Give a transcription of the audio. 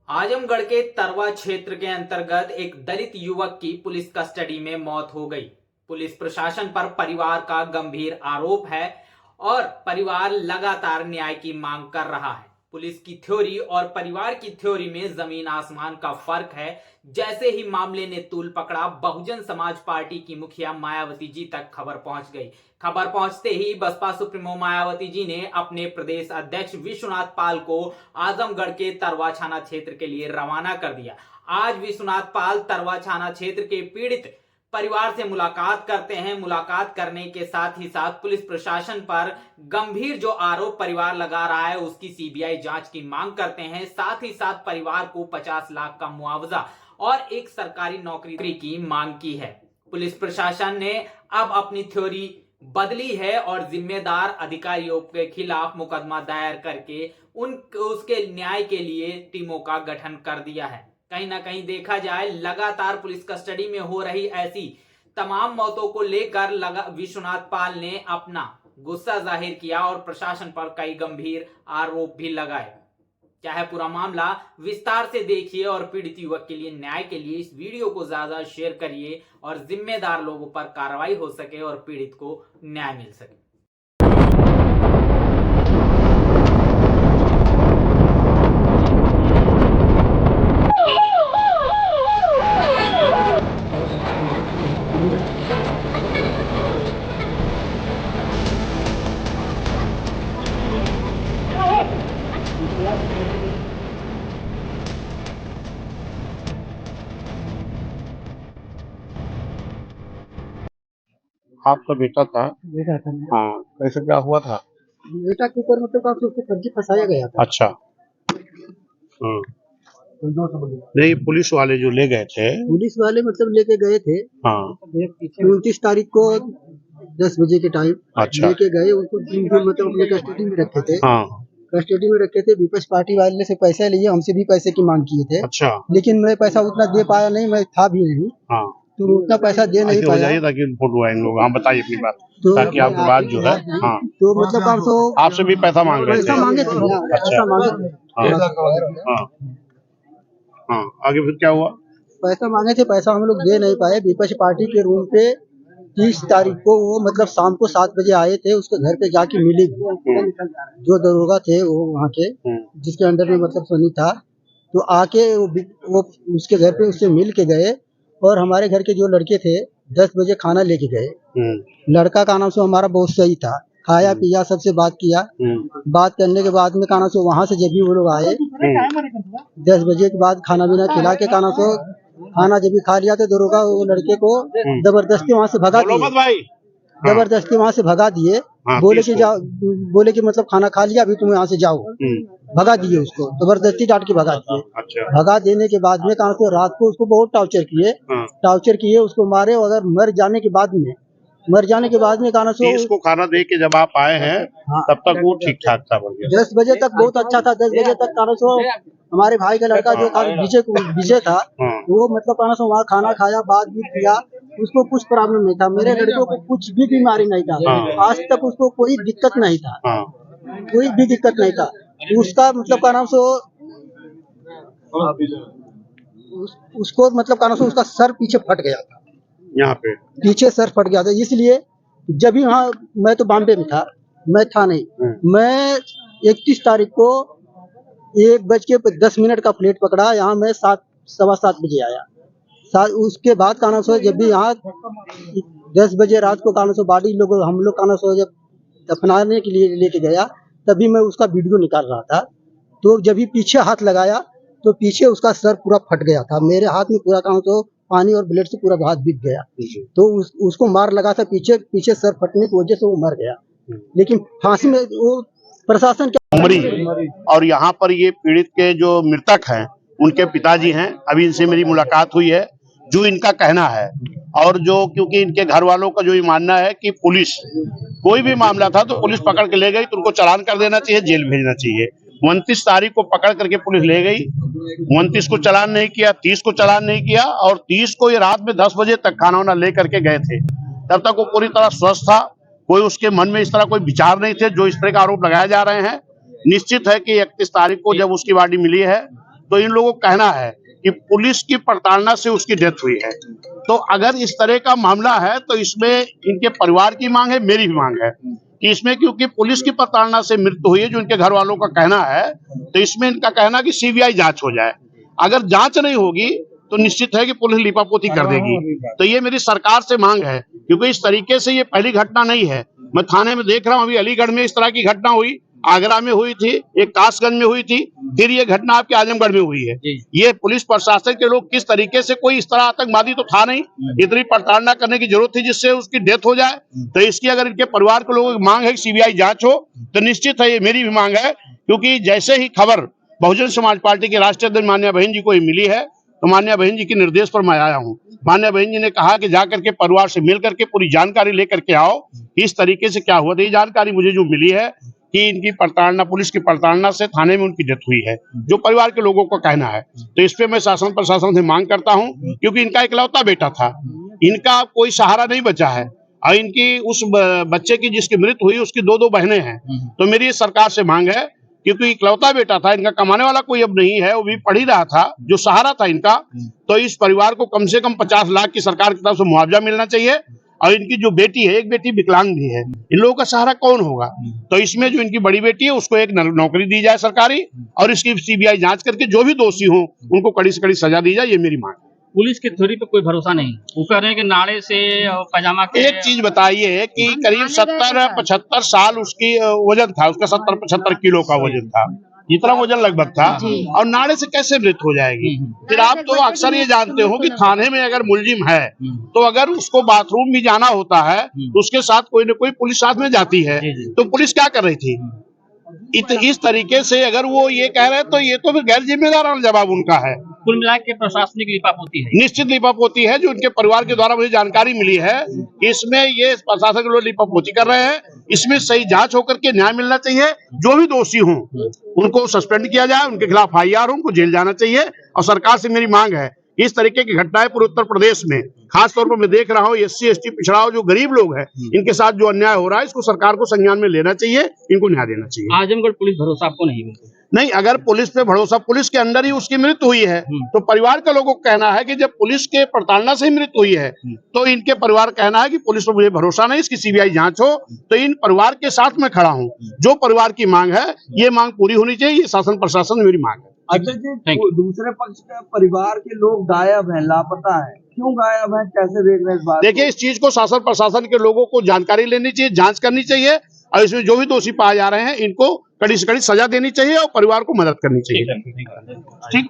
आजमगढ़ के तरवा क्षेत्र के अंतर्गत एक दलित युवक की पुलिस कस्टडी में मौत हो गई। पुलिस प्रशासन पर परिवार का गंभीर आरोप है और परिवार लगातार न्याय की मांग कर रहा है। पुलिस की थ्योरी और परिवार की थ्योरी में जमीन आसमान का फर्क है। जैसे ही मामले ने तूल पकड़ा, बहुजन समाज पार्टी की मुखिया मायावती जी तक खबर पहुंच गई। खबर पहुंचते ही बसपा सुप्रीमो मायावती जी ने अपने प्रदेश अध्यक्ष विश्वनाथ पाल को आजमगढ़ के तरवा थाना क्षेत्र के लिए रवाना कर दिया। आज विश्वनाथ पाल तरवा थाना क्षेत्र के पीड़ित परिवार से मुलाकात करते हैं। मुलाकात करने के साथ ही साथ पुलिस प्रशासन पर गंभीर जो आरोप परिवार लगा रहा है उसकी सीबीआई जांच की मांग करते हैं। साथ ही साथ परिवार को 50 लाख का मुआवजा और एक सरकारी नौकरी की मांग की है। पुलिस प्रशासन ने अब अपनी थ्योरी बदली है और जिम्मेदार अधिकारियों के खिलाफ मुकदमा दायर करके उसके न्याय के लिए टीमों का गठन कर दिया है। कहीं ना कहीं देखा जाए, लगातार पुलिस कस्टडी में हो रही ऐसी तमाम मौतों को लेकर विश्वनाथ पाल ने अपना गुस्सा जाहिर किया और प्रशासन पर कई गंभीर आरोप भी लगाए। क्या है पूरा मामला, विस्तार से देखिए और पीड़ित युवक के लिए न्याय के लिए इस वीडियो को ज्यादा शेयर करिए और जिम्मेदार लोगों पर कार्रवाई हो सके और पीड़ित को न्याय मिल सके। आपका बेटा था? बेटा था मेरा। हाँ, कैसे क्या हुआ था? बेटा के ऊपर मतलब काफी उसको फर्जी फंसाया गया था। अच्छा। नहीं, पुलिस वाले जो ले गए थे। पुलिस वाले मतलब लेके गए थे। हाँ। 29 तारीख को 10 बजे के टाइम अच्छा। लेके गए उनको। मतलब अपने कस्टडी में रखे थे। हाँ। कस्टडी में रखे थे। विपक्ष पार्टी वाले से पैसे लिए, हमसे भी पैसे की मांग किए थे। अच्छा। लेकिन मैं पैसा उतना दे पाया नहीं, मैं था भी नहीं। हाँ। तो उतना पैसा दे नहीं पाया। जाइए ताकि फोटो आए लोग। हाँ, बताइए अपनी बात। तो ताकि आपकी बात जो है। हाँ। तो मतलब आपसे भी पैसा मांग रहे थे? पैसा मांगे थे। पैसा मांगे थे। हाँ। हाँ, आगे फिर क्या हुआ? पैसा मांगे थे, पैसा हम लोग दे नहीं पाए। विपक्ष पार्टी के रूम पे 30 तारीख को वो मतलब शाम को 7 बजे आए थे। उसके घर पे जाके मिले जो दरोगा थे वो वहाँ के, जिसके अंडर में मतलब सोनी था। तो आके वो उसके घर पे उससे मिल के गए और हमारे घर के जो लड़के थे 10 बजे खाना लेके गए। लड़का का नाम से हमारा बहुत सही था, खाया पिया, सबसे बात किया। बात करने के बाद में खाना से वहाँ से जब भी वो लोग आए 10 बजे के बाद खाना पीना खिला के खाना जब भी खा लिया तो दरोगा वो लड़के को जबरदस्ती वहाँ से भगा दिए। जबरदस्ती वहाँ से भगा दिए। बोले कि मतलब खाना खा लिया, अभी तुम यहाँ से जाओ। भगा दिए उसको, जबरदस्ती डांट के भगा दिए। अच्छा। भगा देने के बाद में कहा तो रात को उसको बहुत टॉर्चर किए, उसको मारे। अगर मर जाने के बाद में कहा सो इसको खाना दे के जब आप आए हैं। हाँ। तब तक वो ठीक ठाक था? 10 बजे तक बहुत अच्छा था। 10 बजे तक कहा सो हमारे भाई का लड़का जो विजय था वो मतलब कहा सो वहाँ खाना खाया, बात भी किया। उसको कुछ प्रॉब्लम नहीं था। मेरे लड़कों को कुछ भी बीमारी नहीं था। आज तक उसको कोई दिक्कत नहीं था। कोई भी दिक्कत नहीं था। उसका मतलब का नाम सो उसको मतलब का नाम सो उसका सर पीछे फट गया था। यहाँ पे पीछे सर फट गया था। इसलिए जब भी वहाँ, मैं तो बॉम्बे में था, मैं था नहीं। मैं 31 तारीख को 1:10 का फ्लाइट पकड़ा। यहाँ मैं 7:15 बजे आया। उसके बाद काना सो जब भी यहाँ 10 बजे रात को काना सो बॉडी हम लोग काना सो जब दफनाने के लिए लेके गया, तभी मैं उसका वीडियो निकाल रहा था। तो जब भी पीछे हाथ लगाया तो पीछे उसका सर पूरा फट गया था। मेरे हाथ में पूरा काना सो पानी और ब्लड से पूरा हाथ बिक गया। तो उसको मार लगा था पीछे सर फटने की वजह से वो मर गया। लेकिन फांसी में वो प्रशासन क्या। और यहाँ पर ये पीड़ित के जो मृतक हैं उनके पिताजी हैं। अभी इनसे मेरी मुलाकात हुई है। जो इनका कहना है और जो, क्योंकि इनके घर वालों का जो ये मानना है कि पुलिस कोई भी मामला था तो पुलिस पकड़ के ले गई तो उनको चालान कर देना चाहिए, जेल भेजना चाहिए। 29 तारीख को पकड़ करके पुलिस ले गई। 29 को चालान नहीं किया, 30 को चालान नहीं किया और 30 को ये रात में 10 बजे तक खाना वाना ले करके गए थे। तब तक वो पूरी तरह स्वस्थ था। कोई उसके मन में इस तरह कोई विचार नहीं थे जो इस तरह का आरोप लगाए जा रहे हैं। निश्चित है कि 31 तारीख को जब उसकी बॉडी मिली है तो इन लोगों का कहना है कि पुलिस की प्रताड़ना से उसकी डेथ हुई है। तो अगर इस तरह का मामला है तो इसमें इनके परिवार की मांग है, मेरी भी मांग है कि इसमें क्योंकि पुलिस की प्रताड़ना से मृत्यु हुई है जो इनके घर वालों का कहना है, तो इसमें इनका कहना कि सीबीआई जांच हो जाए। अगर जांच नहीं होगी तो निश्चित है कि पुलिस लिपापोती कर देगी। तो ये मेरी सरकार से मांग है, क्योंकि इस तरीके से ये पहली घटना नहीं है। मैं थाने में देख रहा हूँ, अभी अलीगढ़ में इस तरह की घटना हुई, आगरा में हुई थी, एक कासगंज में हुई थी, फिर ये घटना आपके आजमगढ़ में हुई है। ये पुलिस प्रशासन के लोग किस तरीके से, कोई इस तरह आतंकवादी तो था नहीं, इतनी प्रताड़ना करने की जरूरत थी जिससे उसकी डेथ हो जाए। तो इसकी अगर इनके परिवार के लोगों की मांग है कि सीबीआई जांच हो, तो निश्चित है ये मेरी भी मांग है। क्योंकि जैसे ही खबर बहुजन समाज पार्टी के राष्ट्रीय अध्यक्ष मान्या बहन जी को मिली है, तो मान्या बहन जी के निर्देश पर मैं आया हूँ। मान्या बहन जी ने कहा कि जाकर के परिवार से मिल करके पूरी जानकारी लेकर के आओ कि इस तरीके से क्या हुआ। तो ये जानकारी मुझे जो मिली है कि इनकी प्रताड़ना, पुलिस की प्रताड़ना से थाने में उनकी डेथ हुई है, जो परिवार के लोगों का कहना है। तो इस पे मैं शासन प्रशासन से मांग करता हूँ, क्योंकि इनका इकलौता बेटा था, इनका कोई सहारा नहीं बचा है, और इनकी उस बच्चे की जिसकी मृत्यु हुई उसकी दो बहनें हैं। तो मेरी सरकार से मांग है, क्योंकि इकलौता बेटा था, इनका कमाने वाला कोई अब नहीं है, वो भी पढ़ ही रहा था, जो सहारा था इनका, तो इस परिवार को कम से कम 50 लाख की सरकार की तरफ से मुआवजा मिलना चाहिए। और इनकी जो बेटी है, एक बेटी विकलांग भी है, इन लोगों का सहारा कौन होगा? तो इसमें जो इनकी बड़ी बेटी है उसको एक नौकरी दी जाए सरकारी, और इसकी सीबीआई जांच करके जो भी दोषी हो उनको कड़ी से कड़ी सजा दी जाए, ये मेरी मांग है। पुलिस की थ्योरी पे कोई भरोसा नहीं, वो कह रहे हैं कि नाड़े से और पजामा के। एक चीज बताइए कि करीब 70-75 साल उसकी वजन था, उसका 70-75 किलो का वजन था, इतना वजन लगभग था, और नाड़े से कैसे मृत्यु हो जाएगी? फिर आप तो अक्सर ये जानते हो कि थाने में अगर मुलजिम है तो अगर उसको बाथरूम भी जाना होता है तो उसके साथ कोई न कोई पुलिस साथ में जाती है। तो पुलिस क्या कर रही थी? इस तरीके से अगर वो ये कह रहे हैं तो ये तो फिर गैर जिम्मेदाराना जवाब उनका है। कुल मिला के प्रशासनिक लिपापोती है, निश्चित लिपापोती है। जो उनके परिवार के द्वारा मुझे जानकारी मिली है कि इसमें ये प्रशासन के लोग लिपापोती कर रहे हैं। इसमें सही जांच होकर के न्याय मिलना चाहिए। जो भी दोषी हों उनको सस्पेंड किया जाए, उनके खिलाफ IR हो, उनको जेल जाना चाहिए। और सरकार से मेरी मांग है, इस तरीके की घटनाएं पूरे उत्तर प्रदेश में खास तौर पर मैं देख रहा हूँ, SC ST पिछड़ा जो गरीब लोग हैं, इनके साथ जो अन्याय हो रहा है, इसको सरकार को संज्ञान में लेना चाहिए, इनको न्याय देना चाहिए। आजमगढ़ पुलिस भरोसा आपको नहीं मिलता? नहीं, अगर पुलिस पे भरोसा, पुलिस के अंदर ही उसकी मृत्यु हुई है, तो परिवार के लोगों को कहना है कि जब पुलिस के प्रताड़ना से ही मृत्यु हुई है, तो इनके परिवार कहना है कि पुलिस पर मुझे भरोसा नहीं, इसकी सीबीआई जांच हो। तो इन परिवार के साथ में खड़ा हूँ। जो परिवार की मांग है, ये मांग पूरी होनी चाहिए, ये शासन प्रशासन में मेरी मांग है। अच्छा जी, दूसरे पक्ष का परिवार के लोग गायब हैं, लापता हैं, क्यों गायब हैं, कैसे देख रहे हैं इस बात? देखिए, इस चीज को शासन प्रशासन के लोगों को जानकारी लेनी चाहिए, जांच करनी चाहिए, और इसमें जो भी दोषी पाए जा रहे हैं इनको कड़ी से कड़ी सजा देनी चाहिए और परिवार को मदद करनी चाहिए। ठीक। ठीक।